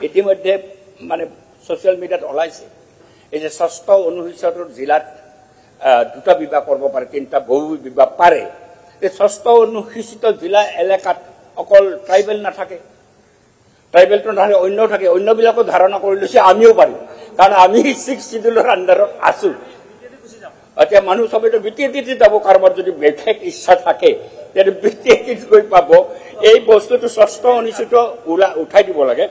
ইতিমধ্যে মানে সোশ্যাল মিডিয়াত ওলাইছে এই যে ষষ্ঠ অনুসূচিত জিলাত দুটা বিবাহ কৰিব পাৰে তিনিটা বহু বিবাহ পাৰে এই ষষ্ঠ অনুসূচিত জিলা এলেকাত অকল ট্ৰাইবেল নাথাকে ট্ৰাইবেলটো নাথাকে অন্য থাকে অন্যবিলাকো ধাৰণা কৰি লৈছে আমিও পাৰিম কাৰণ আমি 6 শিডিউলৰ আণ্ডাৰত আছো এতিয়া মানুহ সবেতো বিটিএটিতে যাব কাৰোবাৰ যদি বিশেষ ইচ্ছা থাকে তেতিয়া বিটিএটিত গৈ পাব এই বস্তুটো ষষ্ঠ অনুসূচিত উঠাই দিব লাগে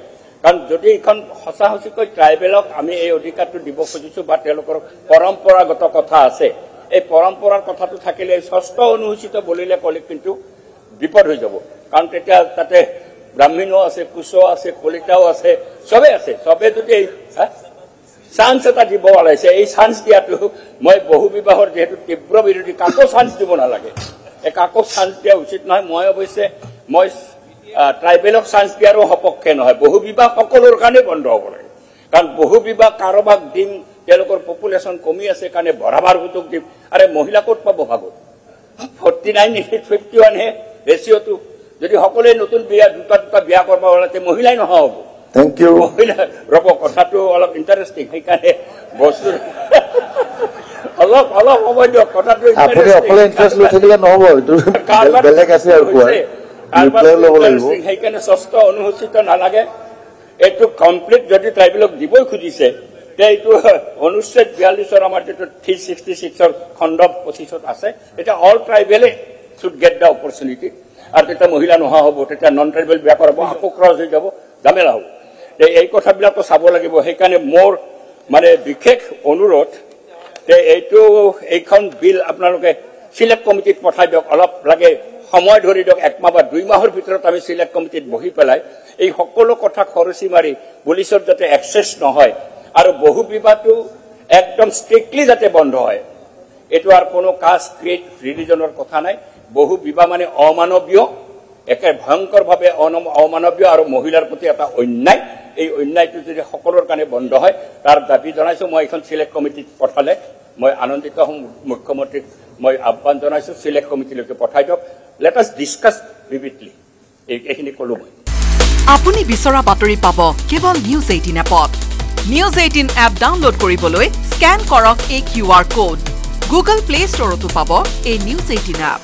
কাৰণ যদি এখন সঁচা সঁচিকৈ ট্ৰাইবেলক আমি এই অধিকাৰটো দিব খুজিছো বা তেওঁলোকৰ পৰম্পৰাগত কথা আছে এই পৰম্পৰাৰ কথাটো থাকিলে ষষ্ঠ অনুসূচিত বলিলে কলে কিন্তু বিপদ হৈ যাব কাৰণ তেতিয়া তাতে ব্ৰাহ্মণো আছে কুশো আছে কলিতাও আছে সবে যদি চান্স এটা দিব ওলাইছে এই চান্স দিয়াটো মই বহু বিবাহৰ যেহেতু তীব্ৰ বিৰোধী কাকো চান্স দিব নালাগে এই কাকো চান্স দিয়া উচিত নহয় মই অৱশ্যে মই ট্ৰাইবেলক চান্স দিয়াৰো সপক্ষে নহয় বহু বিবাহ সকলোৰ কাৰণে বন্ধ হ'ব লাগে কাৰণ বহু বিবাহ কাৰোবাক দিম তেওঁলোকৰ পপুলেশ্যন কমি আছে কাৰণে বৰাবৰ সুযোগ দিম আৰে মহিলা ক'ত পাব ভাগত 49:51 হে ৰেচিঅ'টো যদি সকলোৱে নতুন বিয়া দুটা বিয়া কৰিব ওলাতে মহিলাই নহ'ব থ্যাংক ইউ মহিলা ৰব কথাটো অলপ ইণ্টাৰেষ্টিং সেইকাৰণে বস্তু অলপ সময় দিয়ক কথাটো আপুনি অকলে ইণ্টাৰেষ্ট লৈ থাকিলে নহ'ব এইটো বেলেগ আছে আৰু সেইকাৰণে ষষ্ঠ অনুসূচিত নালাগে এইটো কমপ্লিট যদি ট্ৰাইবেলক দিবই খুজিছে এইটো অনুচ্ছেদ 42 আমাৰ যেটো 366 খণ্ড 25 আছে এটা অল ট্ৰাইবেলে শুড গেট দ্য অপৰচুনিটি আৰু তেতিয়া মহিলা নোহোৱা হ'ব তেতিয়া নন ট্ৰাইবেল বিয়া কৰাব আকৌ ক্ৰছ হৈ যাব জামেলা হ'ব এই কথাবিলাকো চাব লাগিব সেইকাৰণে মোৰ মানে বিশেষ অনুৰোধ এইটো এইখন বিল আপোনালোকে সিলেক্ট কমিটিত পঠাই দিয়ক অলপ লাগে সময় ধৰি দিয়ক 1 মাহ বা 2 মাহৰ ভিতৰত আমি সিলেক্ট কমিটিত বহি পেলাই এই সকলো কথা খৰচি মাৰি পুলিচৰ যাতে এক্সেছ নহয় আৰু বহু বিবাহটো একদম ষ্ট্ৰিক্টলি যাতে বন্ধ হয় এটো আর কোনো কাস্ট ক্রিয়েট রিলিজনের কথা নাই বহু বিবাহ মানে অমানবীয় একে ভয়ঙ্করভাবে অমানবীয় আর মহিলার প্রতি এটা অন্যায় এই অন্যায়টো যদি সকলের কারণে বন্ধ হয় তার দাবি জানাইছো মই এখন সিলেক্ট কমিটিত পঠালে মই আনন্দিত হম মুখ্যমন্ত্রীক মই আহ্বান জানাইছো সিলেক্ট কমিটিলৈকে পঠাই দিয়ক লেট আস ডিসকাস ভিভিডলি এইখিনি কলো মই আপুনি বিচৰা বাতৰি পাব কেৱল নিউজ 18 এপত নিউজ 18 এপ ডাউনলোড কৰিবলৈ স্ক্যান কৰক এই কিউআৰ কোড গুগল প্লে ষ্টৰতো পাব এই নিউজ 18 এপ